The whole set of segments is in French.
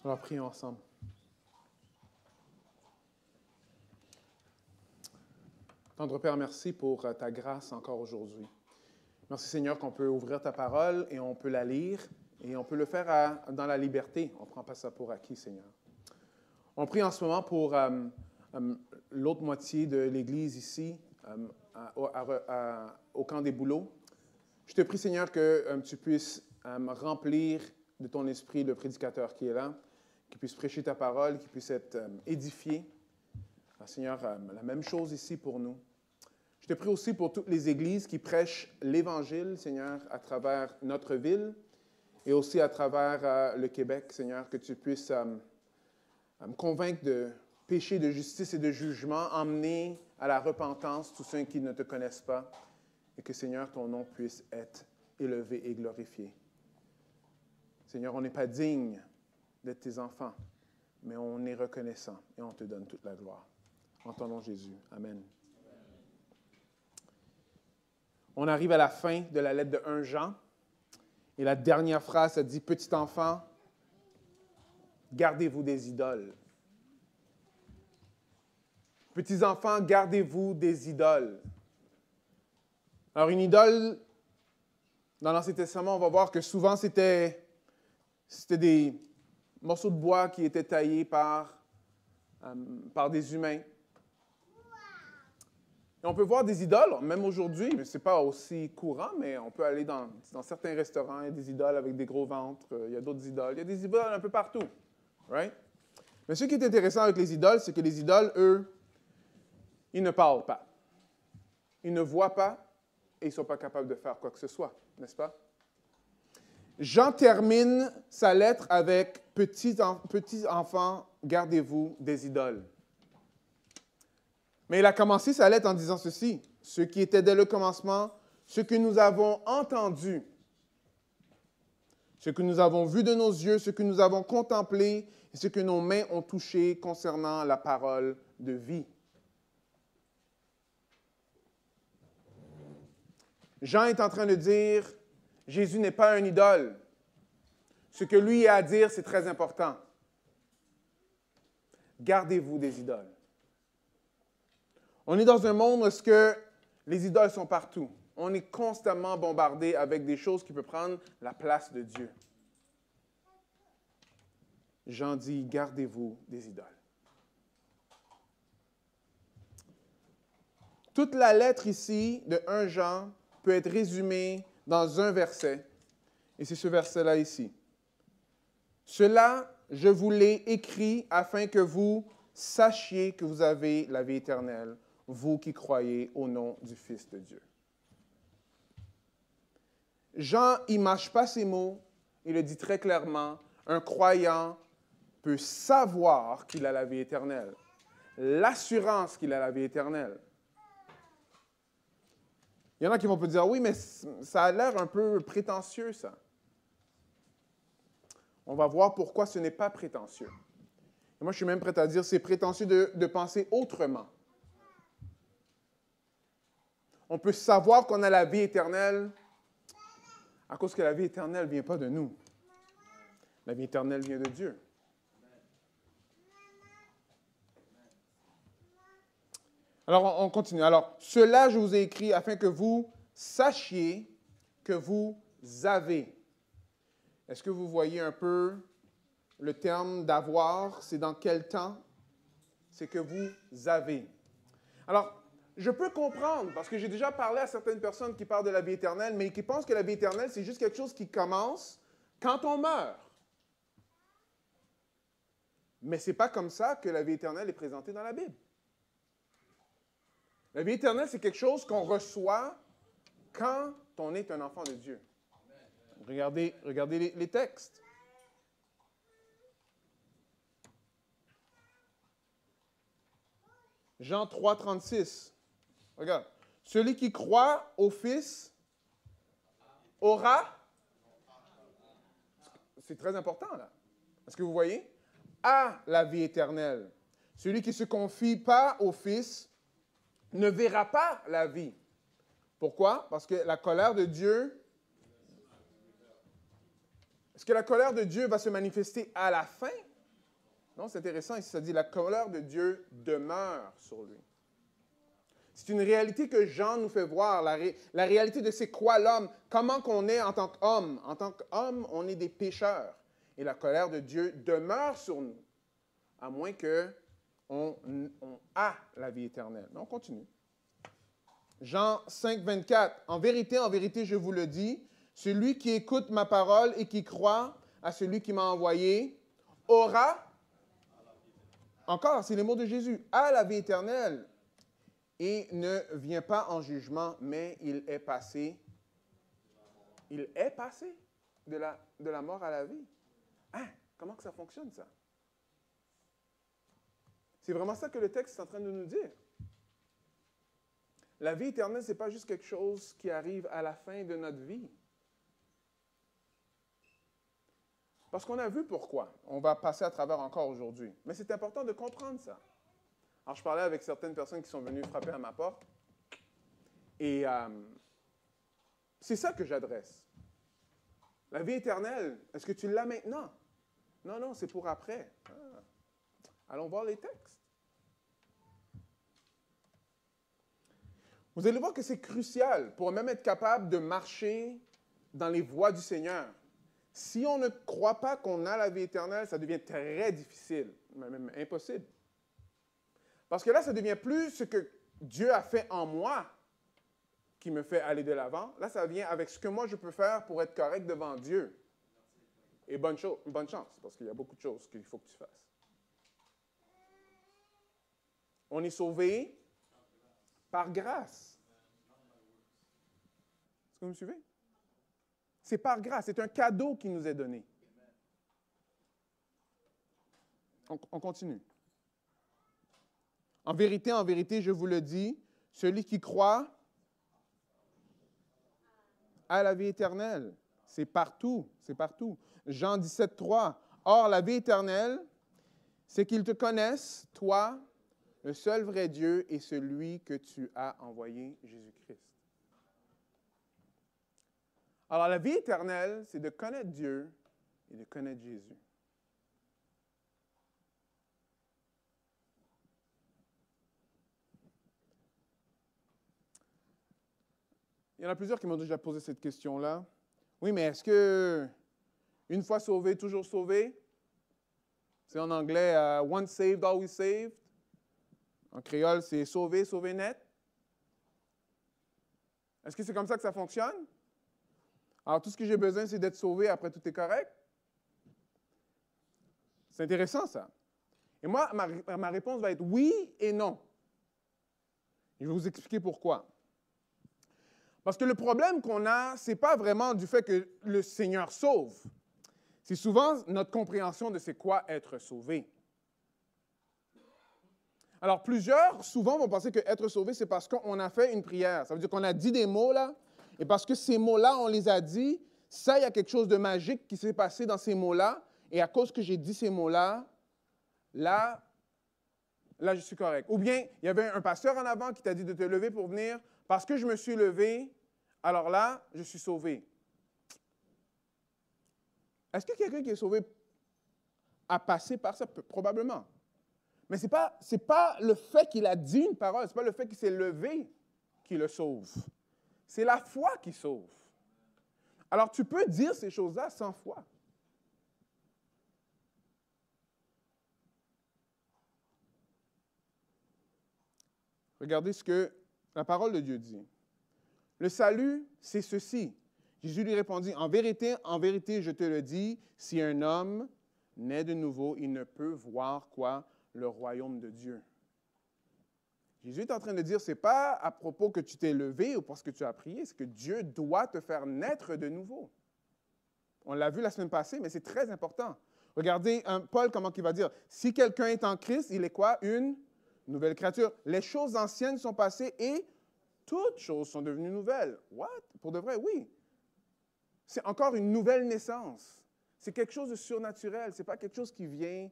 Alors, prions ensemble. Tendre Père, merci pour ta grâce encore aujourd'hui. Merci Seigneur qu'on peut ouvrir ta parole et on peut la lire et on peut le faire dans la liberté. On ne prend pas ça pour acquis, Seigneur. On prie en ce moment pour l'autre moitié de l'Église ici, au camp des bouleaux. Je te prie Seigneur que tu puisses remplir de ton esprit le prédicateur qui est là, qu'il puisse prêcher ta parole, qu'il puisse être édifié. Seigneur, la même chose ici pour nous. Je te prie aussi pour toutes les églises qui prêchent l'Évangile, Seigneur, à travers notre ville et aussi à travers le Québec, Seigneur, que tu puisses me convaincre de péché, de justice et de jugement, emmener à la repentance tous ceux qui ne te connaissent pas et que, Seigneur, ton nom puisse être élevé et glorifié. Seigneur, on n'est pas digne d'être tes enfants, mais on est reconnaissant et on te donne toute la gloire. En ton nom, Jésus. Amen. On arrive à la fin de la lettre de 1 Jean. Et la dernière phrase, ça dit « Petit enfant, gardez-vous des idoles. » Petits enfants, gardez-vous des idoles. Alors, une idole, dans l'Ancien Testament, on va voir que souvent, c'était des morceaux de bois qui étaient taillés par des humains. Et on peut voir des idoles, même aujourd'hui, mais ce n'est pas aussi courant, mais on peut aller dans certains restaurants, il y a des idoles avec des gros ventres, il y a d'autres idoles, il y a des idoles un peu partout. Right? Mais ce qui est intéressant avec les idoles, c'est que les idoles, eux, ils ne parlent pas. Ils ne voient pas et ils ne sont pas capables de faire quoi que ce soit, n'est-ce pas? Jean termine sa lettre avec « Petits enfants, gardez-vous des idoles ». Mais il a commencé sa lettre en disant ceci, « Ce qui était dès le commencement, ce que nous avons entendu, ce que nous avons vu de nos yeux, ce que nous avons contemplé et ce que nos mains ont touché concernant la parole de vie. » Jean est en train de dire, Jésus n'est pas un idole. Ce que lui a à dire, c'est très important. Gardez-vous des idoles. On est dans un monde où les idoles sont partout. On est constamment bombardé avec des choses qui peuvent prendre la place de Dieu. Jean dit, gardez-vous des idoles. Toute la lettre ici de 1 Jean peut être résumée dans un verset, et c'est ce verset-là ici. « Cela, je vous l'ai écrit afin que vous sachiez que vous avez la vie éternelle, vous qui croyez au nom du Fils de Dieu. » Jean, il ne mâche pas ses mots, il le dit très clairement, un croyant peut savoir qu'il a la vie éternelle, l'assurance qu'il a la vie éternelle. Il y en a qui vont peut dire, oui, mais ça a l'air un peu prétentieux, ça. On va voir pourquoi ce n'est pas prétentieux. Et moi, je suis même prêt à dire, c'est prétentieux de penser autrement. On peut savoir qu'on a la vie éternelle à cause que la vie éternelle ne vient pas de nous. La vie éternelle vient de Dieu. Alors, on continue. Alors, cela, je vous ai écrit afin que vous sachiez que vous avez. Est-ce que vous voyez un peu le terme d'avoir? C'est dans quel temps? C'est que vous avez. Alors, je peux comprendre, parce que j'ai déjà parlé à certaines personnes qui parlent de la vie éternelle, mais qui pensent que la vie éternelle, c'est juste quelque chose qui commence quand on meurt. Mais ce n'est pas comme ça que la vie éternelle est présentée dans la Bible. La vie éternelle, c'est quelque chose qu'on reçoit quand on est un enfant de Dieu. Regardez les textes. Jean 3, 36. Regarde. Celui qui croit au Fils aura. C'est très important, là. Est-ce que vous voyez? A la vie éternelle. Celui qui ne se confie pas au Fils ne verra pas la vie. Pourquoi? Parce que la colère de Dieu... Est-ce que la colère de Dieu va se manifester à la fin Non, c'est intéressant. Ici, ça dit la colère de Dieu demeure sur lui. C'est une réalité que Jean nous fait voir, la réalité de c'est quoi l'homme, comment qu'on est en tant qu'homme. En tant qu'homme, on est des pécheurs. Et la colère de Dieu demeure sur nous, à moins qu'on a la vie éternelle. Mais on continue. Jean 5, 24. En vérité, je vous le dis, celui qui écoute ma parole et qui croit à celui qui m'a envoyé aura, encore, c'est les mots de Jésus, a la vie éternelle et ne vient pas en jugement, mais il est passé de la mort à la vie. Hein? Comment que ça fonctionne, ça? C'est vraiment ça que le texte est en train de nous dire. La vie éternelle, ce n'est pas juste quelque chose qui arrive à la fin de notre vie. Parce qu'on a vu pourquoi. On va passer à travers encore aujourd'hui. Mais c'est important de comprendre ça. Alors, je parlais avec certaines personnes qui sont venues frapper à ma porte. Et c'est ça que j'adresse. La vie éternelle, est-ce que tu l'as maintenant? Non, non, c'est pour après. Ah. Allons voir les textes. Vous allez voir que c'est crucial pour même être capable de marcher dans les voies du Seigneur. Si on ne croit pas qu'on a la vie éternelle, ça devient très difficile, même impossible. Parce que là, ça ne devient plus ce que Dieu a fait en moi qui me fait aller de l'avant. Là, ça vient avec ce que moi je peux faire pour être correct devant Dieu. Et bonne chance, parce qu'il y a beaucoup de choses qu'il faut que tu fasses. On est sauvé par grâce. Est-ce que vous me suivez? C'est par grâce, c'est un cadeau qui nous est donné. On continue. En vérité, je vous le dis, celui qui croit a la vie éternelle. C'est partout, c'est partout. Jean 17, 3. Or, la vie éternelle, c'est qu'ils te connaissent, toi, le seul vrai Dieu et celui que tu as envoyé, Jésus-Christ. Alors, la vie éternelle, c'est de connaître Dieu et de connaître Jésus. Il y en a plusieurs qui m'ont déjà posé cette question-là. Oui, mais est-ce que une fois sauvé, toujours sauvé? C'est en anglais once saved, always saved. En créole, c'est sauvé, sauvé net. Est-ce que c'est comme ça que ça fonctionne? Alors, tout ce que j'ai besoin, c'est d'être sauvé, après tout est correct? C'est intéressant, ça. Et moi, ma réponse va être oui et non. Je vais vous expliquer pourquoi. Parce que le problème qu'on a, ce n'est pas vraiment du fait que le Seigneur sauve. C'est souvent notre compréhension de c'est quoi être sauvé. Alors, plusieurs, souvent, vont penser que être sauvé, c'est parce qu'on a fait une prière. Ça veut dire qu'on a dit des mots, là, et parce que ces mots-là, on les a dit, ça, il y a quelque chose de magique qui s'est passé dans ces mots-là, et à cause que j'ai dit ces mots-là, là, je suis correct. Ou bien, il y avait un pasteur en avant qui t'a dit de te lever pour venir, parce que je me suis levé, alors là, je suis sauvé. Est-ce que quelqu'un qui est sauvé a passé par ça? Probablement. Mais ce n'est pas le fait qu'il a dit une parole, ce n'est pas le fait qu'il s'est levé qui le sauve. C'est la foi qui sauve. Alors, tu peux dire ces choses-là sans foi. Regardez ce que la parole de Dieu dit. Le salut, c'est ceci. Jésus lui répondit, en vérité, je te le dis, si un homme naît de nouveau, il ne peut voir quoi? Le royaume de Dieu. Jésus est en train de dire, ce n'est pas à propos que tu t'es levé ou parce que tu as prié, c'est que Dieu doit te faire naître de nouveau. On l'a vu la semaine passée, mais c'est très important. Regardez Paul, comment il va dire, si quelqu'un est en Christ, il est quoi? Une nouvelle créature. Les choses anciennes sont passées et toutes choses sont devenues nouvelles. What? Pour de vrai, oui. C'est encore une nouvelle naissance. C'est quelque chose de surnaturel. Ce n'est pas quelque chose qui vient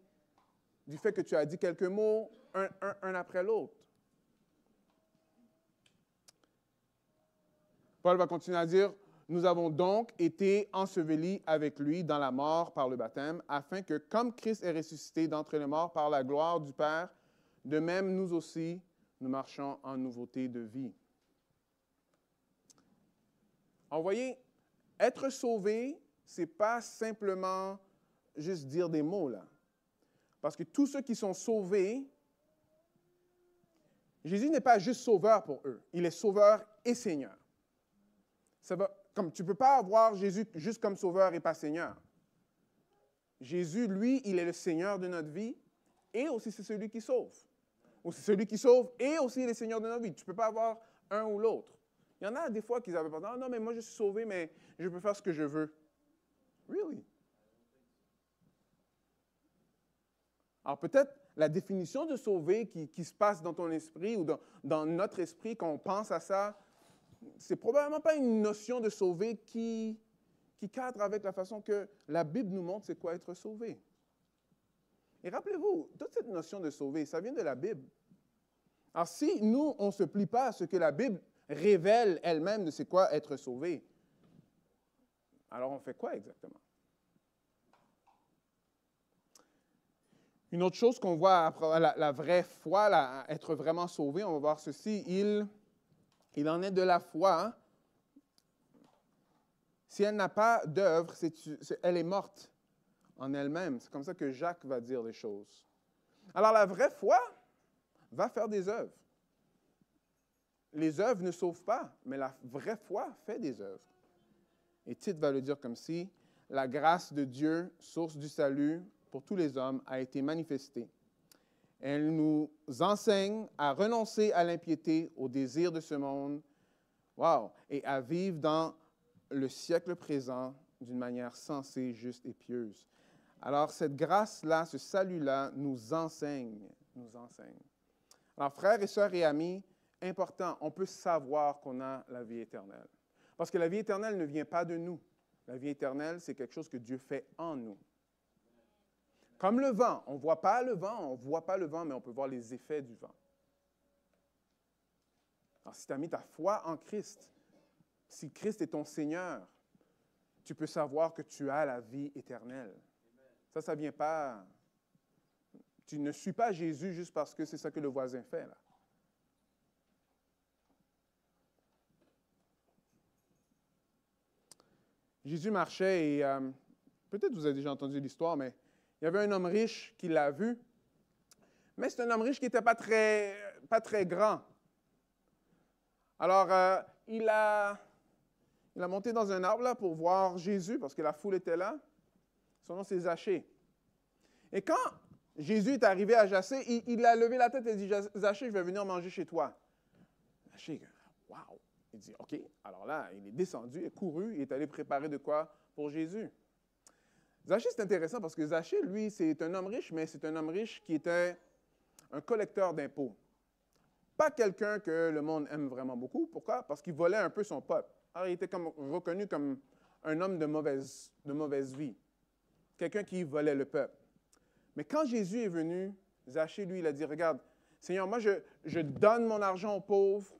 du fait que tu as dit quelques mots, un après l'autre. Paul va continuer à dire, Nous avons donc été ensevelis avec lui dans la mort par le baptême, afin que, comme Christ est ressuscité d'entre les morts par la gloire du Père, de même nous aussi, nous marchons en nouveauté de vie. Alors, vous voyez, être sauvé, ce n'est pas simplement juste dire des mots, là. Parce que tous ceux qui sont sauvés, Jésus n'est pas juste sauveur pour eux. Il est sauveur et Seigneur. Comme tu ne peux pas avoir Jésus juste comme sauveur et pas Seigneur. Jésus, lui, il est le Seigneur de notre vie et aussi c'est celui qui sauve. Ou c'est celui qui sauve et aussi il est Seigneur de notre vie. Tu ne peux pas avoir un ou l'autre. Il y en a des fois qui avaient pensé, ah non, mais moi je suis sauvé, mais je peux faire ce que je veux. Really? Alors peut-être la définition de sauver qui se passe dans ton esprit ou dans notre esprit, quand on pense à ça, c'est probablement pas une notion de sauver qui cadre avec la façon que la Bible nous montre c'est quoi être sauvé. Et rappelez-vous, toute cette notion de sauver, ça vient de la Bible. Alors si nous, on ne se plie pas à ce que la Bible révèle elle-même de c'est quoi être sauvé, alors on fait quoi exactement? Une autre chose qu'on voit après la vraie foi, être vraiment sauvé, on va voir ceci, il en est de la foi. Hein? Si elle n'a pas d'œuvre, elle est morte en elle-même. C'est comme ça que Jacques va dire les choses. Alors la vraie foi va faire des œuvres. Les œuvres ne sauvent pas, mais la vraie foi fait des œuvres. Et Tite va le dire comme si, la grâce de Dieu, source du salut pour tous les hommes, a été manifestée. Elle nous enseigne à renoncer à l'impiété, aux désirs de ce monde, et à vivre dans le siècle présent d'une manière sensée, juste et pieuse. Alors, cette grâce-là, ce salut-là, nous enseigne. Alors, frères et sœurs et amis, important, on peut savoir qu'on a la vie éternelle. Parce que la vie éternelle ne vient pas de nous. La vie éternelle, c'est quelque chose que Dieu fait en nous. Comme le vent, on ne voit pas le vent, mais on peut voir les effets du vent. Alors, si tu as mis ta foi en Christ, si Christ est ton Seigneur, tu peux savoir que tu as la vie éternelle. Ça ne vient pas... Tu ne suis pas Jésus juste parce que c'est ça que le voisin fait, là. Jésus marchait et peut-être vous avez déjà entendu l'histoire, mais il y avait un homme riche qui l'a vu, mais c'est un homme riche qui n'était pas très grand. Alors, il a monté dans un arbre là, pour voir Jésus, parce que la foule était là. Son nom, c'est Zachée. Et quand Jésus est arrivé à Zachée, il a levé la tête et dit, Zachée, je vais venir manger chez toi. Zachée, wow! Il dit, OK. Alors là, il est descendu, il est couru, il est allé préparer de quoi pour Jésus. Zachée, c'est intéressant parce que Zachée, lui, c'est un homme riche, mais c'est un homme riche qui était un collecteur d'impôts. Pas quelqu'un que le monde aime vraiment beaucoup. Pourquoi? Parce qu'il volait un peu son peuple. Alors, il était reconnu comme un homme de mauvaise vie. Quelqu'un qui volait le peuple. Mais quand Jésus est venu, Zachée, lui, il a dit, regarde, Seigneur, moi, je donne mon argent aux pauvres.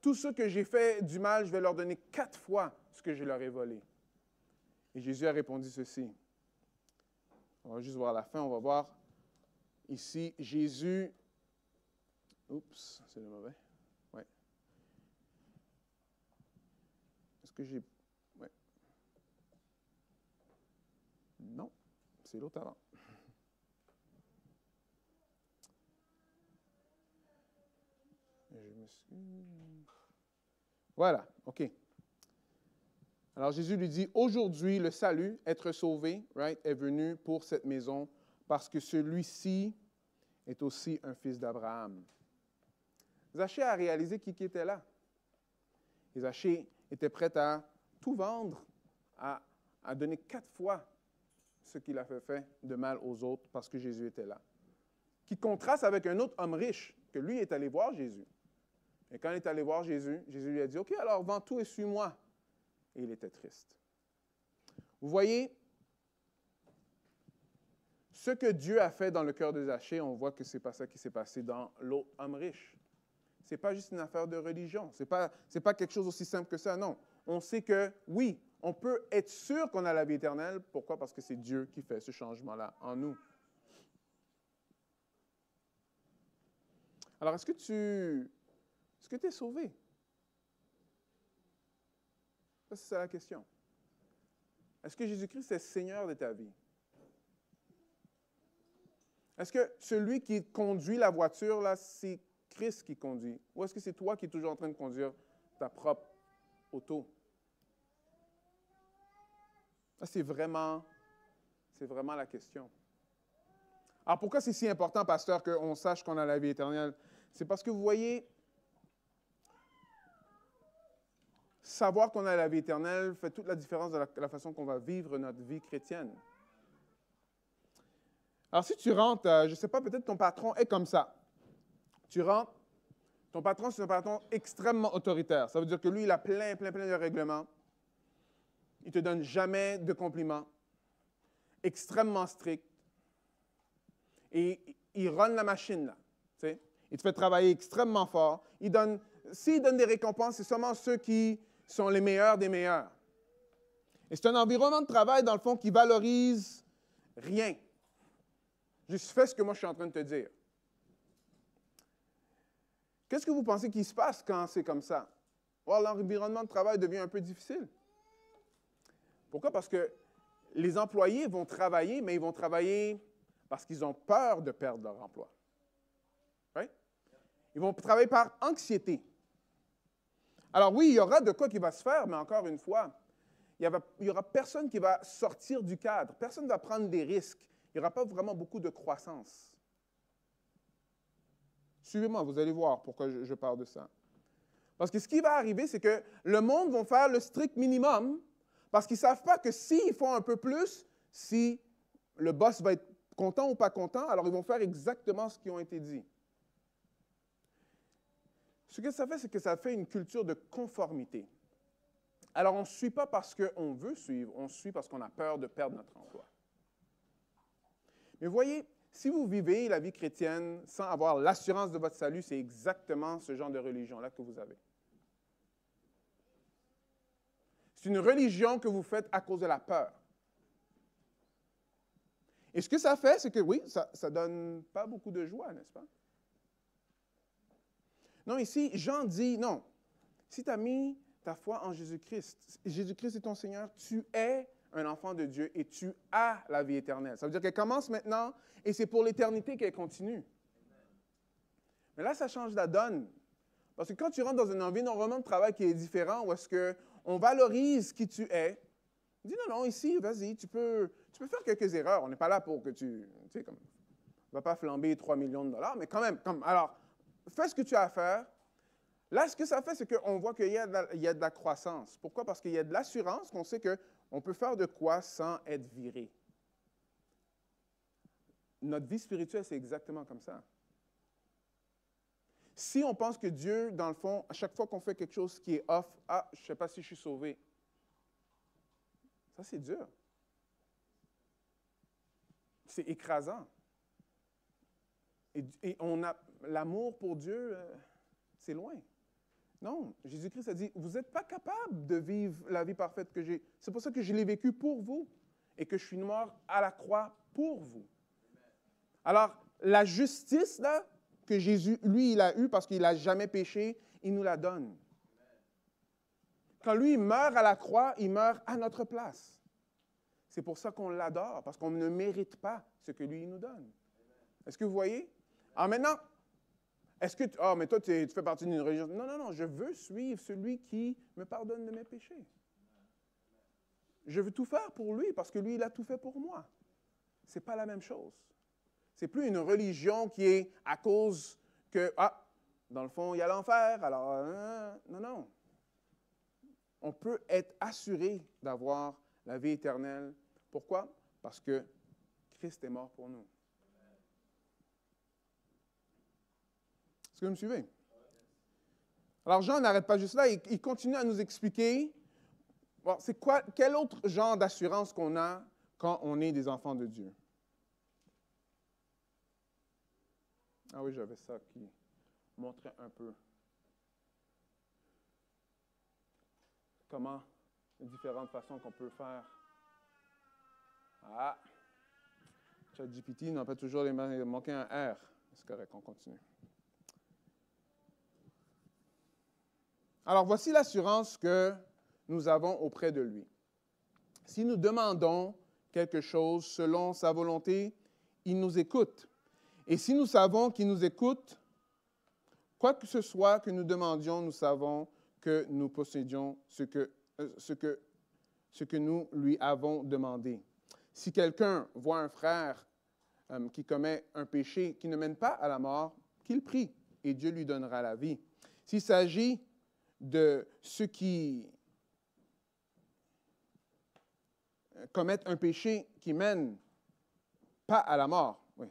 Tout ce que j'ai fait du mal, je vais leur donner 4 fois ce que je leur ai volé. Et Jésus a répondu ceci. On va juste voir la fin, on va voir ici, Jésus... Oups, c'est le mauvais. Oui. Est-ce que j'ai... Oui. Non, c'est l'autre avant. Je m'excuse. Voilà, OK. Alors Jésus lui dit, aujourd'hui, le salut, être sauvé, right, est venu pour cette maison parce que celui-ci est aussi un fils d'Abraham. Zachée a réalisé qui était là. Et Zachée était prêt à tout vendre, à donner 4 fois ce qu'il a fait de mal aux autres parce que Jésus était là. Qui contraste avec un autre homme riche, que lui est allé voir Jésus. Et quand il est allé voir Jésus, Jésus lui a dit, OK, alors vends tout et suis-moi. Et il était triste. Vous voyez, ce que Dieu a fait dans le cœur de Zachée, on voit que ce n'est pas ça qui s'est passé dans l'autre homme riche. Ce n'est pas juste une affaire de religion. Ce n'est pas quelque chose aussi simple que ça, non. On sait que, oui, on peut être sûr qu'on a la vie éternelle. Pourquoi? Parce que c'est Dieu qui fait ce changement-là en nous. Alors, est-ce que tu es sauvé? Ça, c'est la question. Est-ce que Jésus-Christ est Seigneur de ta vie? Est-ce que celui qui conduit la voiture, là, c'est Christ qui conduit? Ou est-ce que c'est toi qui es toujours en train de conduire ta propre auto? Ça, c'est vraiment la question. Alors, pourquoi c'est si important, pasteur, qu'on sache qu'on a la vie éternelle? C'est parce que vous voyez, savoir qu'on a la vie éternelle fait toute la différence de la façon qu'on va vivre notre vie chrétienne. Alors, si tu rentres, je ne sais pas, peut-être ton patron est comme ça. Tu rentres, ton patron, c'est un patron extrêmement autoritaire. Ça veut dire que lui, il a plein de règlements. Il ne te donne jamais de compliments. Extrêmement strict. Et il run la machine, là. Tu sais? Il te fait travailler extrêmement fort. S'il donne des récompenses, c'est seulement ceux qui sont les meilleurs des meilleurs. Et c'est un environnement de travail, dans le fond, qui valorise rien. Juste fais ce que moi je suis en train de te dire. Qu'est-ce que vous pensez qui se passe quand c'est comme ça? Oh, l'environnement de travail devient un peu difficile. Pourquoi? Parce que les employés vont travailler, mais ils vont travailler parce qu'ils ont peur de perdre leur emploi. Oui? Ils vont travailler par anxiété. Alors oui, il y aura de quoi qui va se faire, mais encore une fois, il n'y aura personne qui va sortir du cadre. Personne ne va prendre des risques. Il n'y aura pas vraiment beaucoup de croissance. Suivez-moi, vous allez voir pourquoi je parle de ça. Parce que ce qui va arriver, c'est que le monde va faire le strict minimum parce qu'ils ne savent pas que s'ils font un peu plus, si le boss va être content ou pas content, alors ils vont faire exactement ce qui a été dit. Ce que ça fait, c'est que ça fait une culture de conformité. Alors, on ne suit pas parce qu'on veut suivre, on suit parce qu'on a peur de perdre notre emploi. Mais voyez, si vous vivez la vie chrétienne sans avoir l'assurance de votre salut, c'est exactement ce genre de religion-là que vous avez. C'est une religion que vous faites à cause de la peur. Et ce que ça fait, c'est que oui, ça ne donne pas beaucoup de joie, n'est-ce pas? Non, ici, Jean dit, non, si tu as mis ta foi en Jésus-Christ, Jésus-Christ est ton Seigneur, tu es un enfant de Dieu et tu as la vie éternelle. Ça veut dire qu'elle commence maintenant et c'est pour l'éternité qu'elle continue. Mais là, ça change la donne. Parce que quand tu rentres dans un environnement de travail qui est différent, où est-ce qu'on valorise qui tu es, dis non, ici, vas-y, tu peux faire quelques erreurs. On n'est pas là pour que tu sais, comme, on ne va pas flamber 3 millions de dollars, mais quand même, alors, fais ce que tu as à faire. Là, ce que ça fait, c'est qu'on voit qu'il y a de la croissance. Pourquoi? Parce qu'il y a de l'assurance qu'on sait qu'on peut faire de quoi sans être viré. Notre vie spirituelle, c'est exactement comme ça. Si on pense que Dieu, dans le fond, à chaque fois qu'on fait quelque chose qui est off, « Ah, je ne sais pas si je suis sauvé. » Ça, c'est dur. C'est écrasant. Et on a l'amour pour Dieu, c'est loin. Non, Jésus-Christ a dit, vous n'êtes pas capable de vivre la vie parfaite que j'ai. C'est pour ça que je l'ai vécu pour vous et que je suis mort à la croix pour vous. Alors, la justice, là, que Jésus, lui, il a eue parce qu'il n'a jamais péché, il nous la donne. Quand lui, il meurt à la croix, il meurt à notre place. C'est pour ça qu'on l'adore, parce qu'on ne mérite pas ce que lui, il nous donne. Est-ce que vous voyez? Alors maintenant, est-ce que, mais toi, tu fais partie d'une religion. Non, je veux suivre celui qui me pardonne de mes péchés. Je veux tout faire pour lui, parce que lui, il a tout fait pour moi. Ce n'est pas la même chose. C'est plus une religion qui est à cause que, dans le fond, il y a l'enfer, alors, non. On peut être assuré d'avoir la vie éternelle. Pourquoi? Parce que Christ est mort pour nous. Est-ce que vous me suivez? Alors, Jean n'arrête pas juste là, il continue à nous expliquer, bon, quel autre genre d'assurance qu'on a quand on est des enfants de Dieu. Ah oui, j'avais ça qui montrait un peu comment, les différentes façons qu'on peut faire. Ah! ChatGPT n'a pas toujours manqué un R. C'est correct, on continue. Alors, voici l'assurance que nous avons auprès de lui. Si nous demandons quelque chose selon sa volonté, il nous écoute. Et si nous savons qu'il nous écoute, quoi que ce soit que nous demandions, nous savons que nous possédions ce que nous lui avons demandé. Si quelqu'un voit un frère qui commet un péché qui ne mène pas à la mort, qu'il prie et Dieu lui donnera la vie. S'il s'agit de ceux qui commettent un péché qui mène pas à la mort, oui,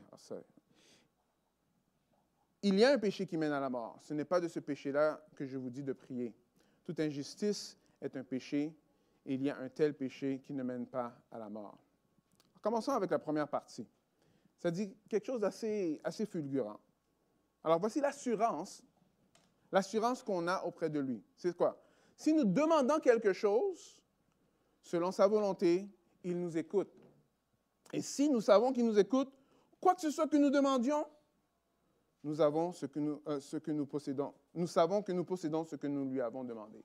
il y a un péché qui mène à la mort. Ce n'est pas de ce péché-là que je vous dis de prier. Toute injustice est un péché, et il y a un tel péché qui ne mène pas à la mort. Commençons avec la première partie. Ça dit quelque chose d'assez fulgurant. Alors, voici l'assurance qu'on a auprès de lui. C'est quoi? Si nous demandons quelque chose, selon sa volonté, il nous écoute. Et si nous savons qu'il nous écoute, quoi que ce soit que nous demandions, nous avons ce que nous possédons. Nous savons que nous possédons ce que nous lui avons demandé.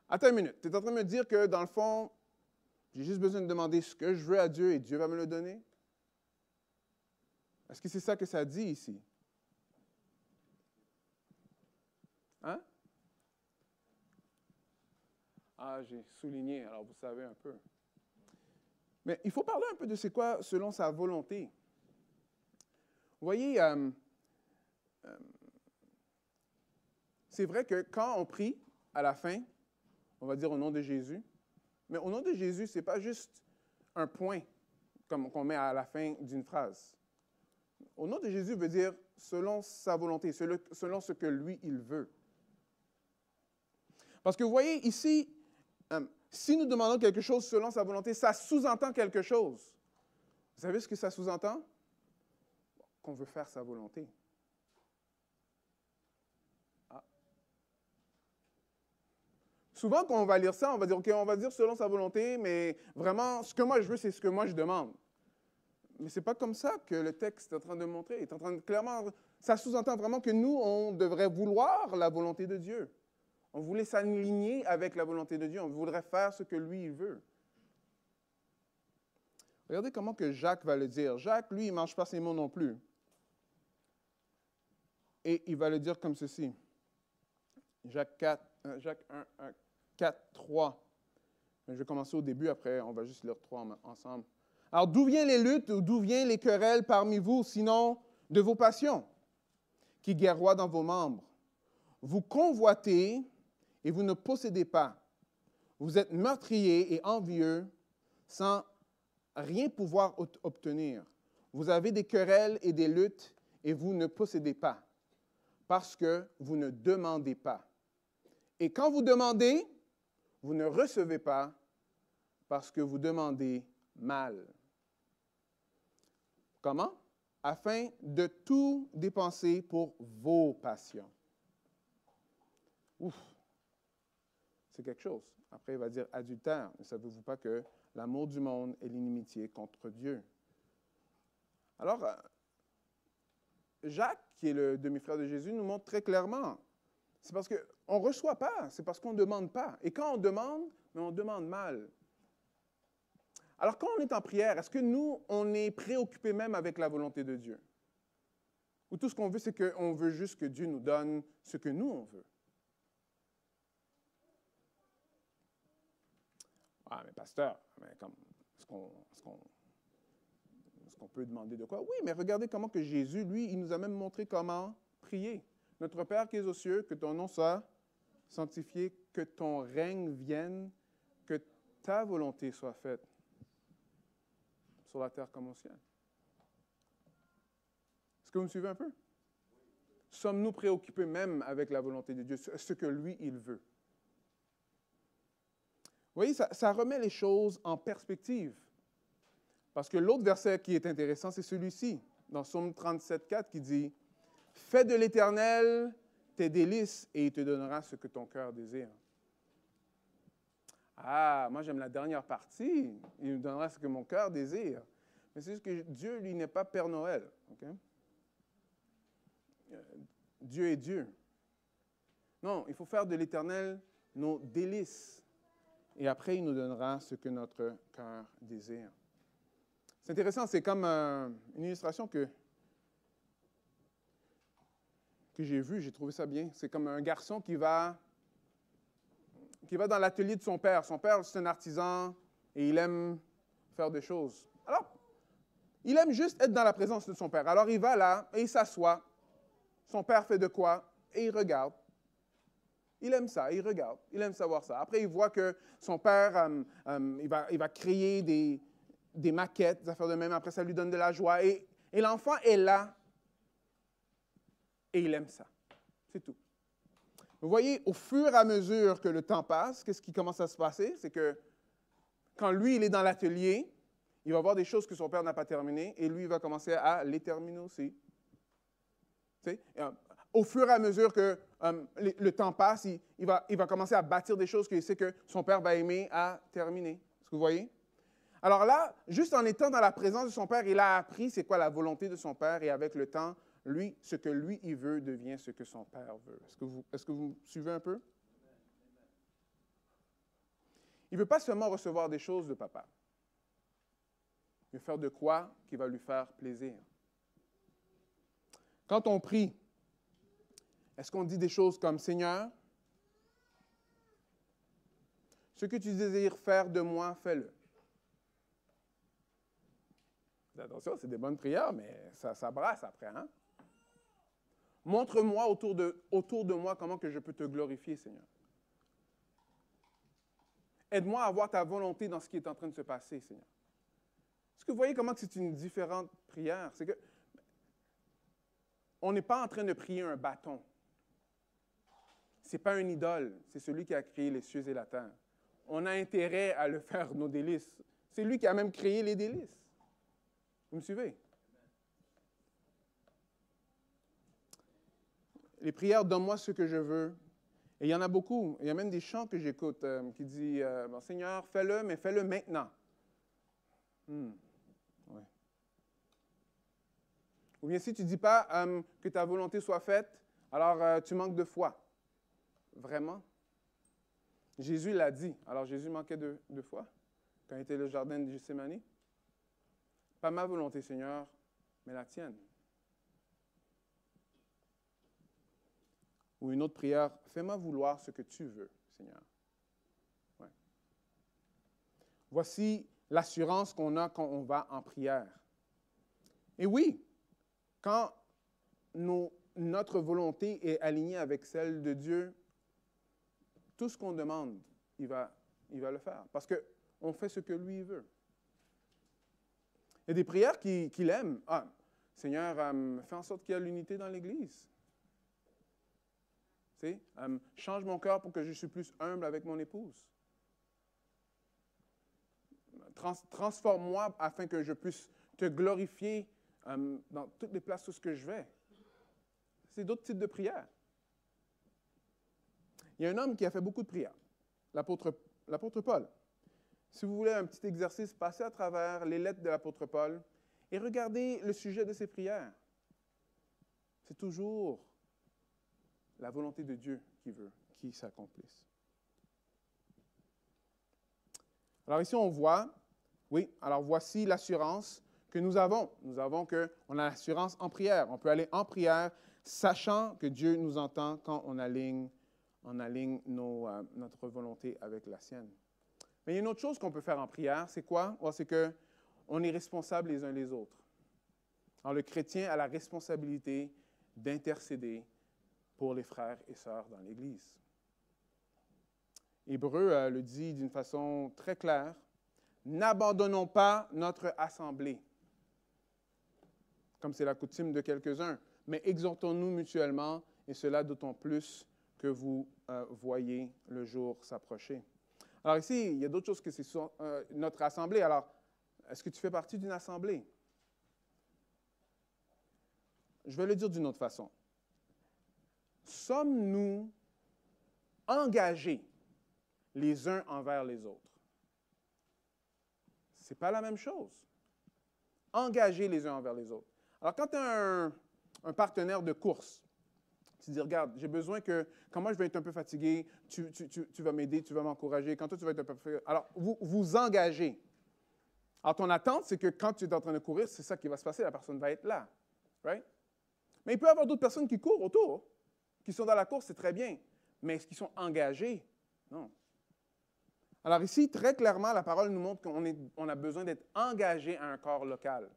Attends une minute. Tu es en train de me dire que, dans le fond, j'ai juste besoin de demander ce que je veux à Dieu et Dieu va me le donner? Est-ce que c'est ça que ça dit ici? Hein? Ah, j'ai souligné, alors vous savez un peu. Mais il faut parler un peu de c'est quoi selon sa volonté. Vous voyez, c'est vrai que quand on prie, à la fin, on va dire au nom de Jésus, mais au nom de Jésus, ce n'est pas juste un point comme qu'on met à la fin d'une phrase. Au nom de Jésus veut dire selon sa volonté, selon ce que lui, il veut. Parce que vous voyez ici, si nous demandons quelque chose selon sa volonté, ça sous-entend quelque chose. Vous savez ce que ça sous-entend? Qu'on veut faire sa volonté. Ah. Souvent, quand on va lire ça, on va dire, OK, on va dire selon sa volonté, mais vraiment, ce que moi je veux, c'est ce que moi je demande. Mais ce n'est pas comme ça que le texte est en train de montrer. Il est en train de clairement, ça sous-entend vraiment que nous, on devrait vouloir la volonté de Dieu. On voulait s'aligner avec la volonté de Dieu. On voudrait faire ce que lui, il veut. Regardez comment que Jacques va le dire. Jacques, lui, il ne mange pas ses mots non plus. Et il va le dire comme ceci. Jacques 1, 4, 3. Je vais commencer au début, après on va juste lire 3 ensemble. Alors, d'où viennent les luttes ou d'où viennent les querelles parmi vous, sinon de vos passions, qui guerroient dans vos membres? Vous convoitez et vous ne possédez pas. Vous êtes meurtriers et envieux, sans rien pouvoir obtenir. Vous avez des querelles et des luttes et vous ne possédez pas, parce que vous ne demandez pas. Et quand vous demandez, vous ne recevez pas, parce que vous demandez mal. Comment? Afin de tout dépenser pour vos passions. Ouf! C'est quelque chose. Après, il va dire adultère. Ne savez-vous pas que l'amour du monde est l'inimitié contre Dieu? Alors, Jacques, qui est le demi-frère de Jésus, nous montre très clairement. C'est parce qu'on ne reçoit pas, c'est parce qu'on ne demande pas. Et quand on demande, mais on demande mal. Alors, quand on est en prière, est-ce que nous, on est préoccupé même avec la volonté de Dieu? Ou tout ce qu'on veut, c'est qu'on veut juste que Dieu nous donne ce que nous, on veut? Ah, mais pasteur, est-ce qu'on peut demander de quoi? Oui, mais regardez comment que Jésus, lui, il nous a même montré comment prier. Notre Père qui es aux cieux, que ton nom soit sanctifié, que ton règne vienne, que ta volonté soit faite sur la terre comme au ciel. Est-ce que vous me suivez un peu? Sommes-nous préoccupés même avec la volonté de Dieu, ce que lui, il veut? Vous voyez, ça remet les choses en perspective. Parce que l'autre verset qui est intéressant, c'est celui-ci, dans Psaume 37, 4, qui dit « Fais de l'Éternel tes délices, et il te donnera ce que ton cœur désire. » Ah, moi j'aime la dernière partie. Il me donnera ce que mon cœur désire. Mais c'est juste que Dieu, lui, n'est pas Père Noël. Okay? Dieu est Dieu. Non, il faut faire de l'Éternel nos délices. Et après, il nous donnera ce que notre cœur désire. C'est intéressant, c'est comme une illustration que j'ai vue, j'ai trouvé ça bien. C'est comme un garçon qui va dans l'atelier de son père. Son père, c'est un artisan et il aime faire des choses. Alors, il aime juste être dans la présence de son père. Alors, il va là et il s'assoit. Son père fait de quoi? Et il regarde. Il aime ça, il regarde. Il aime savoir ça. Après, il voit que son père, il va créer des maquettes, des affaires de même. Après, ça lui donne de la joie. Et l'enfant est là et il aime ça. C'est tout. Vous voyez, au fur et à mesure que le temps passe, qu'est-ce qui commence à se passer? C'est que quand lui, il est dans l'atelier, il va voir des choses que son père n'a pas terminées et lui, il va commencer à les terminer aussi. Tu sais, au fur et à mesure que le temps passe, il va commencer à bâtir des choses qu'il sait que son père va aimer à terminer. Est-ce que vous voyez? Alors là, juste en étant dans la présence de son père, il a appris c'est quoi la volonté de son père et avec le temps, lui, ce que lui, il veut devient ce que son père veut. Est-ce que vous me suivez un peu? Il ne veut pas seulement recevoir des choses de papa. Il veut faire de quoi qui va lui faire plaisir. Quand on prie, est-ce qu'on dit des choses comme « Seigneur, ce que tu désires faire de moi, fais-le. » Attention, c'est des bonnes prières, mais ça brasse après, hein? Montre-moi autour de moi comment que je peux te glorifier, Seigneur. Aide-moi à voir ta volonté dans ce qui est en train de se passer, Seigneur. Est-ce que vous voyez comment c'est une différente prière? C'est que on n'est pas en train de prier un bâton. Ce n'est pas un idole, c'est celui qui a créé les cieux et la terre. On a intérêt à le faire nos délices. C'est lui qui a même créé les délices. Vous me suivez? Les prières, donne-moi ce que je veux. Et il y en a beaucoup. Il y a même des chants que j'écoute qui disent bon, Seigneur, fais-le, mais fais-le maintenant. Ouais. Ou bien si tu ne dis pas que ta volonté soit faite, alors tu manques de foi. Vraiment? Jésus l'a dit. Alors Jésus manquait de foi quand il était au jardin de Gethsémani. Pas ma volonté, Seigneur, mais la tienne. Ou une autre prière, fais-moi vouloir ce que tu veux, Seigneur. Ouais. Voici l'assurance qu'on a quand on va en prière. Et oui, quand notre volonté est alignée avec celle de Dieu, tout ce qu'on demande, il va le faire. Parce qu'on fait ce que lui veut. Il y a des prières qu'il aime. Ah, Seigneur, fais en sorte qu'il y ait l'unité dans l'Église. Tu sais, change mon cœur pour que je sois plus humble avec mon épouse. Transforme-moi afin que je puisse te glorifier dans toutes les places où ce que je vais. C'est d'autres types de prières. Il y a un homme qui a fait beaucoup de prières, l'apôtre Paul. Si vous voulez un petit exercice, passez à travers les lettres de l'apôtre Paul et regardez le sujet de ses prières. C'est toujours la volonté de Dieu qui veut qu'il s'accomplisse. Alors ici, on voit, oui, alors voici l'assurance que nous avons. Nous avons qu'on a l'assurance en prière. On peut aller en prière, sachant que Dieu nous entend quand on aligne notre volonté avec la sienne. Mais il y a une autre chose qu'on peut faire en prière, c'est quoi? C'est qu'on est responsables les uns les autres. Alors le chrétien a la responsabilité d'intercéder pour les frères et sœurs dans l'Église. Hébreu le dit d'une façon très claire, « N'abandonnons pas notre assemblée, comme c'est la coutume de quelques-uns, mais exhortons-nous mutuellement, et cela d'autant plus que vous voyez le jour s'approcher. » Alors ici, il y a d'autres choses que c'est notre assemblée. Alors, est-ce que tu fais partie d'une assemblée? Je vais le dire d'une autre façon. Sommes-nous engagés les uns envers les autres. Ce n'est pas la même chose. Engagés les uns envers les autres. Alors, quand tu as un partenaire de course, tu dis, regarde, j'ai besoin que, quand moi je vais être un peu fatigué, tu vas m'aider, tu vas m'encourager. Quand toi, tu vas être un peu fatigué. Alors, vous vous engagez. Alors, ton attente, c'est que quand tu es en train de courir, c'est ça qui va se passer, la personne va être là. Right? Mais il peut y avoir d'autres personnes qui courent autour, qui sont dans la course, c'est très bien. Mais est-ce qu'ils sont engagés? Non. Alors ici, très clairement, la parole nous montre qu'on a besoin d'être engagé à un corps local.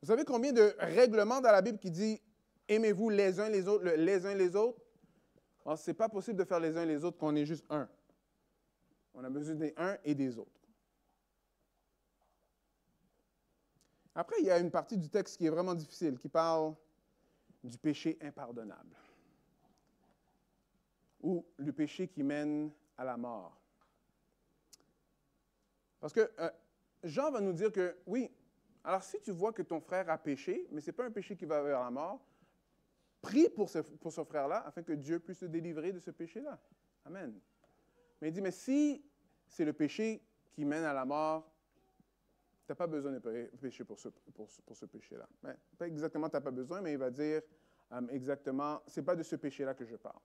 Vous savez combien de règlements dans la Bible qui dit « Aimez-vous les uns les autres, les uns les autres » Alors, ce n'est pas possible de faire les uns les autres qu'on est juste un. On a besoin des uns et des autres. Après, il y a une partie du texte qui est vraiment difficile, qui parle du péché impardonnable, ou le péché qui mène à la mort. Parce que Jean va nous dire que, oui, alors si tu vois que ton frère a péché, mais ce n'est pas un péché qui va vers la mort, prie pour ce frère-là afin que Dieu puisse le délivrer de ce péché-là. Amen. Mais il dit, mais si c'est le péché qui mène à la mort, tu n'as pas besoin de pécher pour ce péché-là. Mais, pas exactement, tu n'as pas besoin, mais il va dire exactement, ce n'est pas de ce péché-là que je parle.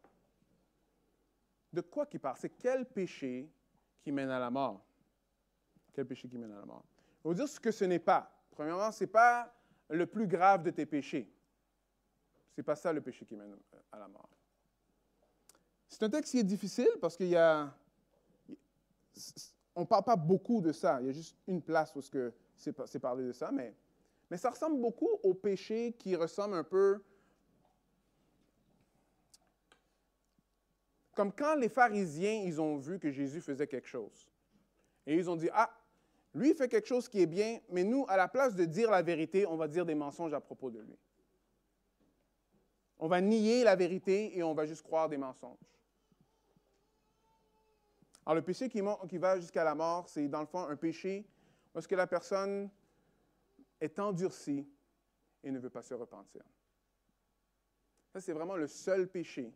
De quoi qu'il parle? C'est quel péché qui mène à la mort? Quel péché qui mène à la mort? Il va dire ce que ce n'est pas. Premièrement, ce n'est pas le plus grave de tes péchés. Ce n'est pas ça le péché qui mène à la mort. C'est un texte qui est difficile parce qu'il y a... On ne parle pas beaucoup de ça. Il y a juste une place où c'est parlé de ça, mais ça ressemble beaucoup au péché qui ressemble un peu... Comme quand les pharisiens, ils ont vu que Jésus faisait quelque chose. Et ils ont dit, ah, lui, il fait quelque chose qui est bien, mais nous, à la place de dire la vérité, on va dire des mensonges à propos de lui. On va nier la vérité et on va juste croire des mensonges. Alors, le péché qui va jusqu'à la mort, c'est dans le fond un péché parce que la personne est endurcie et ne veut pas se repentir. Ça, c'est vraiment le seul péché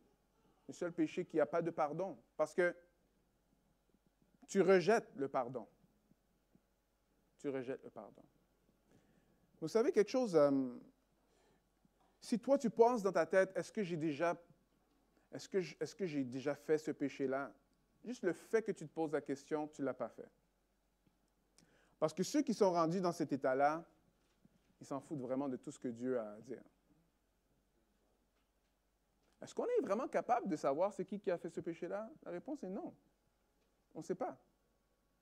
qui n'a pas de pardon, parce que tu rejettes le pardon. Tu rejettes le pardon. Vous savez quelque chose, si toi tu penses dans ta tête, est-ce que j'ai déjà fait ce péché-là? Juste le fait que tu te poses la question, tu ne l'as pas fait. Parce que ceux qui sont rendus dans cet état-là, ils s'en foutent vraiment de tout ce que Dieu a à dire. Est-ce qu'on est vraiment capable de savoir c'est qui a fait ce péché-là? La réponse est non. On ne sait pas.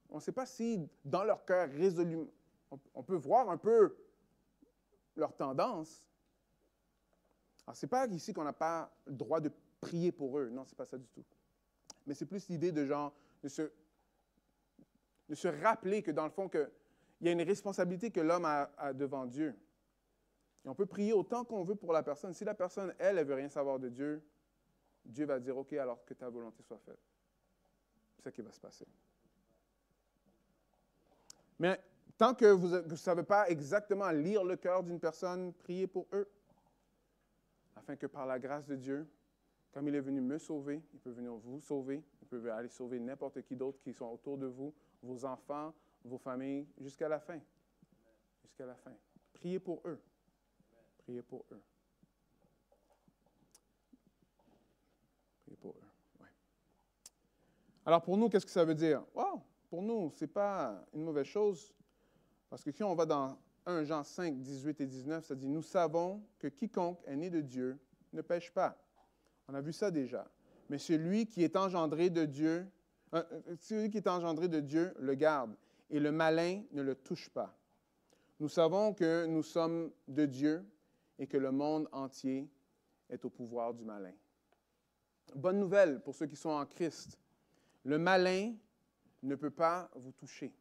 On ne sait pas si, dans leur cœur résolument, on peut voir un peu leur tendance. Alors, ce n'est pas ici qu'on n'a pas le droit de prier pour eux. Non, ce n'est pas ça du tout. Mais c'est plus l'idée de genre, de se rappeler que dans le fond, il y a une responsabilité que l'homme a devant Dieu. Et on peut prier autant qu'on veut pour la personne. Si la personne, elle ne veut rien savoir de Dieu, Dieu va dire, OK, alors que ta volonté soit faite. C'est ça qui va se passer. Mais tant que vous ne savez pas exactement lire le cœur d'une personne, priez pour eux, afin que par la grâce de Dieu, comme il est venu me sauver, il peut venir vous sauver, il peut aller sauver n'importe qui d'autre qui sont autour de vous, vos enfants, vos familles, jusqu'à la fin. Jusqu'à la fin. Priez pour eux. Priez pour eux. Priez pour eux, oui. Alors pour nous, qu'est-ce que ça veut dire? Wow, pour nous, ce n'est pas une mauvaise chose, parce que quand on va dans 1 Jean 5, 18 et 19, ça dit « Nous savons que quiconque est né de Dieu ne pêche pas. » On a vu ça déjà. Mais celui qui est engendré de Dieu le garde, et le malin ne le touche pas. Nous savons que nous sommes de Dieu et que le monde entier est au pouvoir du malin. Bonne nouvelle pour ceux qui sont en Christ. Le malin ne peut pas vous toucher.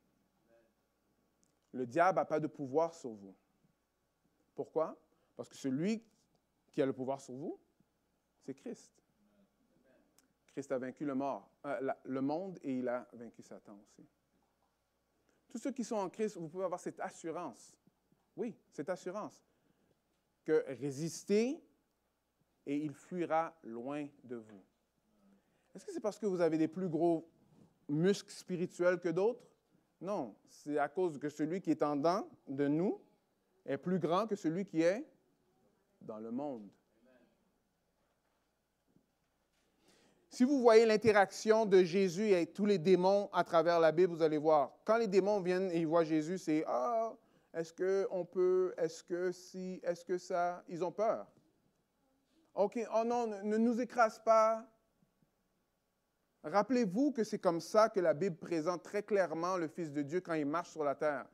Le diable n'a pas de pouvoir sur vous. Pourquoi? Parce que celui qui a le pouvoir sur vous, c'est Christ. Christ a vaincu le monde et il a vaincu Satan aussi. Tous ceux qui sont en Christ, vous pouvez avoir cette assurance. Oui, cette assurance. Que résistez et il fuira loin de vous. Est-ce que c'est parce que vous avez des plus gros muscles spirituels que d'autres? Non, c'est à cause que celui qui est en dedans de nous est plus grand que celui qui est dans le monde. Si vous voyez l'interaction de Jésus et tous les démons à travers la Bible, vous allez voir. Quand les démons viennent et ils voient Jésus, c'est « Ah, est-ce qu'on peut, est-ce que si, est-ce que ça? » Ils ont peur. « OK, oh non, ne nous écrase pas. » Rappelez-vous que c'est comme ça que la Bible présente très clairement le Fils de Dieu quand il marche sur la terre.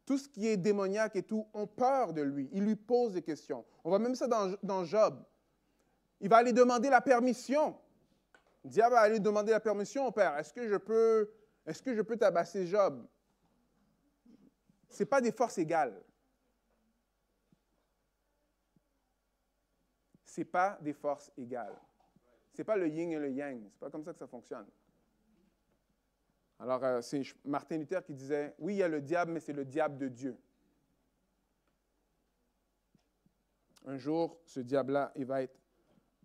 Tout ce qui est démoniaque et tout ont peur de lui. Ils lui posent des questions. On voit même ça dans Job. Il va aller demander la permission. Le diable va aller demander la permission au Père. Est-ce que je peux tabasser Job? Ce n'est pas des forces égales. Ce n'est pas des forces égales. Ce n'est pas le yin et le yang. Ce n'est pas comme ça que ça fonctionne. Alors, c'est Martin Luther qui disait, oui, il y a le diable, mais c'est le diable de Dieu. Un jour, ce diable-là, il va être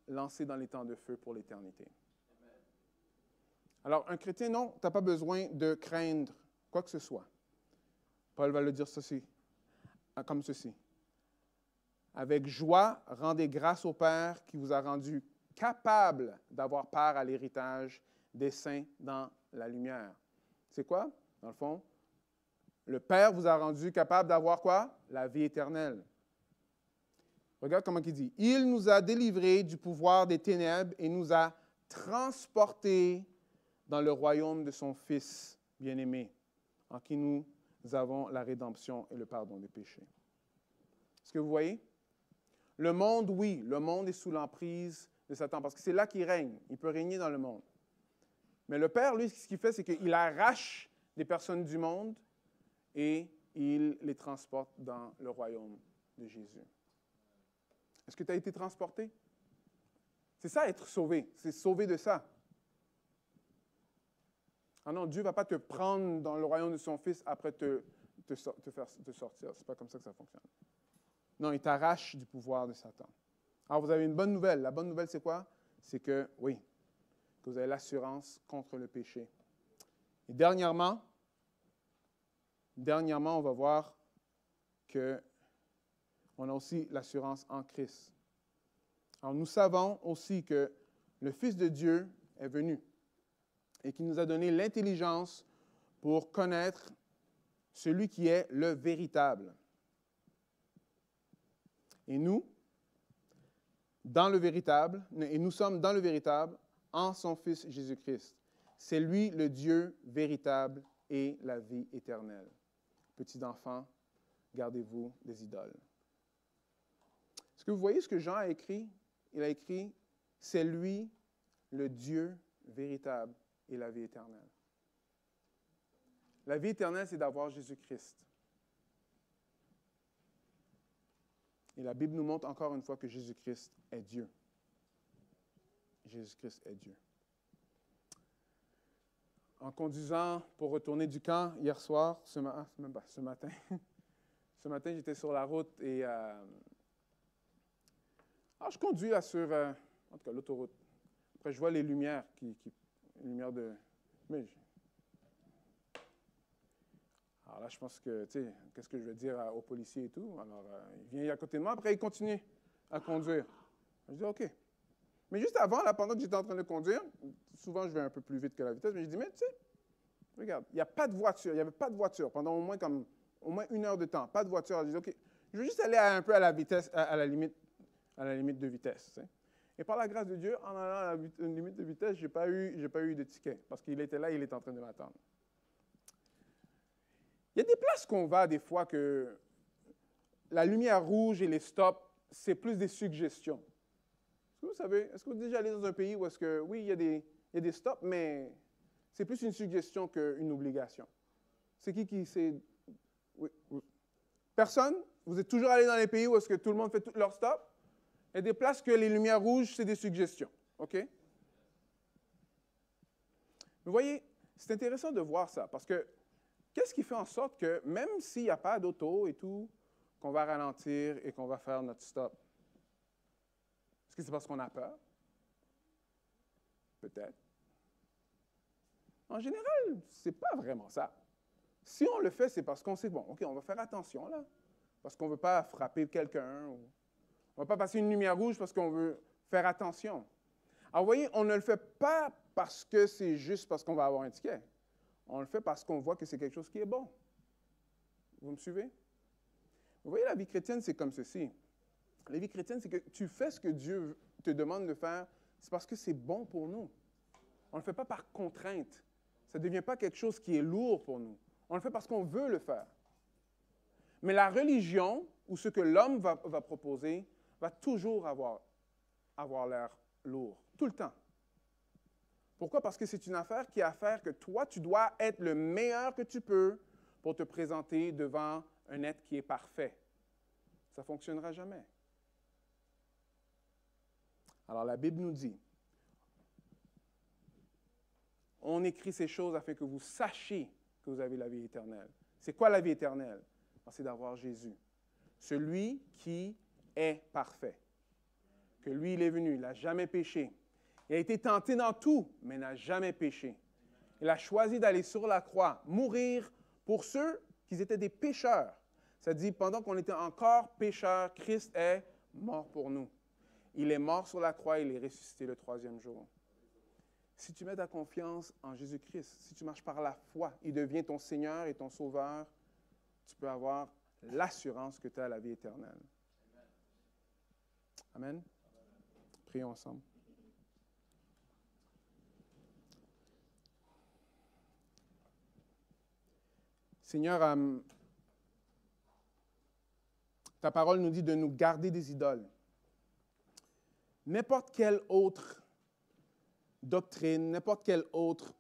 lancé dans les temps de feu pour l'éternité. Alors, un chrétien, non, tu n'as pas besoin de craindre quoi que ce soit. Paul va le dire ceci, comme ceci. Avec joie, rendez grâce au Père qui vous a rendu capable d'avoir part à l'héritage des saints dans la lumière. C'est quoi? Dans le fond, le Père vous a rendu capable d'avoir quoi? La vie éternelle. Regarde comment il dit. Il nous a délivrés du pouvoir des ténèbres et nous a transportés dans le royaume de son Fils bien-aimé, en qui nous avons la rédemption et le pardon des péchés. Est-ce que vous voyez? Le monde, oui, le monde est sous l'emprise de Satan, parce que c'est là qu'il règne. Il peut régner dans le monde. Mais le Père, lui, ce qu'il fait, c'est qu'il arrache des personnes du monde et il les transporte dans le royaume de Jésus. Est-ce que tu as été transporté? C'est ça, être sauvé. C'est sauvé de ça. Ah non, Dieu ne va pas te prendre dans le royaume de son Fils après te faire sortir. Ce n'est pas comme ça que ça fonctionne. Non, il t'arrache du pouvoir de Satan. Alors, vous avez une bonne nouvelle. La bonne nouvelle, c'est quoi? C'est que, oui, que vous avez l'assurance contre le péché. Et dernièrement, on va voir qu'on a aussi l'assurance en Christ. Alors, nous savons aussi que le Fils de Dieu est venu et qui nous a donné l'intelligence pour connaître celui qui est le véritable. Et nous sommes dans le véritable en son Fils Jésus-Christ. C'est lui le Dieu véritable et la vie éternelle. Petits enfants, gardez-vous des idoles. Est-ce que vous voyez ce que Jean a écrit? Il a écrit, c'est lui le Dieu véritable et la vie éternelle. La vie éternelle, c'est d'avoir Jésus-Christ. Et la Bible nous montre encore une fois que Jésus-Christ est Dieu. Jésus-Christ est Dieu. En conduisant pour retourner du camp hier soir, ce matin, j'étais sur la route et je conduis là sur, en tout cas, l'autoroute. Après, je vois les lumières, les lumières de... Alors là, je pense que, tu sais, qu'est-ce que je vais dire aux policiers et tout? Alors, il vient à côté de moi, après, il continue à conduire. Je dis, OK. Mais juste avant, là, pendant que j'étais en train de conduire, souvent, je vais un peu plus vite que la vitesse, mais je dis, mais tu sais, regarde, il n'y a pas de voiture, il n'y avait pas de voiture pendant au moins 1 heure de temps, pas de voiture. Alors, je dis, OK, je veux juste aller un peu à la vitesse, à la limite de vitesse. Tu sais. Et par la grâce de Dieu, en allant à la limite de vitesse, je n'ai pas eu de ticket, parce qu'il était là, il était en train de m'attendre. Il y a des places qu'on va des fois que la lumière rouge et les stops, c'est plus des suggestions. Est-ce que vous savez, est-ce que vous êtes déjà allé dans un pays où est-ce que, oui, il y a des stops, mais c'est plus une suggestion qu'une obligation? C'est qui c'est... Oui. Personne? Vous êtes toujours allé dans les pays où est-ce que tout le monde fait tout leur stop? Il y a des places que les lumières rouges, c'est des suggestions. OK? Vous voyez, c'est intéressant de voir ça, parce que qu'est-ce qui fait en sorte que, même s'il n'y a pas d'auto et tout, qu'on va ralentir et qu'on va faire notre stop? Est-ce que c'est parce qu'on a peur? Peut-être. En général, ce n'est pas vraiment ça. Si on le fait, c'est parce qu'on sait, bon, OK, on va faire attention là, parce qu'on ne veut pas frapper quelqu'un. On ne va pas passer une lumière rouge parce qu'on veut faire attention. Alors, vous voyez, on ne le fait pas parce que c'est juste parce qu'on va avoir un ticket. On le fait parce qu'on voit que c'est quelque chose qui est bon. Vous me suivez? Vous voyez, la vie chrétienne, c'est comme ceci. La vie chrétienne, c'est que tu fais ce que Dieu te demande de faire, c'est parce que c'est bon pour nous. On ne le fait pas par contrainte. Ça ne devient pas quelque chose qui est lourd pour nous. On le fait parce qu'on veut le faire. Mais la religion, ou ce que l'homme va proposer, va toujours avoir l'air lourd, tout le temps. Pourquoi? Parce que c'est une affaire qui a à faire que toi, tu dois être le meilleur que tu peux pour te présenter devant un être qui est parfait. Ça ne fonctionnera jamais. Alors la Bible nous dit, on écrit ces choses afin que vous sachiez que vous avez la vie éternelle. C'est quoi la vie éternelle? C'est d'avoir Jésus, celui qui est parfait. Que lui, il est venu, il n'a jamais péché. Il a été tenté dans tout, mais n'a jamais péché. Il a choisi d'aller sur la croix, mourir pour ceux qui étaient des pécheurs. Ça dit, pendant qu'on était encore pécheurs, Christ est mort pour nous. Il est mort sur la croix, il est ressuscité le 3e jour. Si tu mets ta confiance en Jésus-Christ, si tu marches par la foi, il devient ton Seigneur et ton Sauveur, tu peux avoir l'assurance que tu as la vie éternelle. Amen. Prions ensemble. Seigneur, ta parole nous dit de nous garder des idoles. N'importe quelle autre doctrine, n'importe quelle autre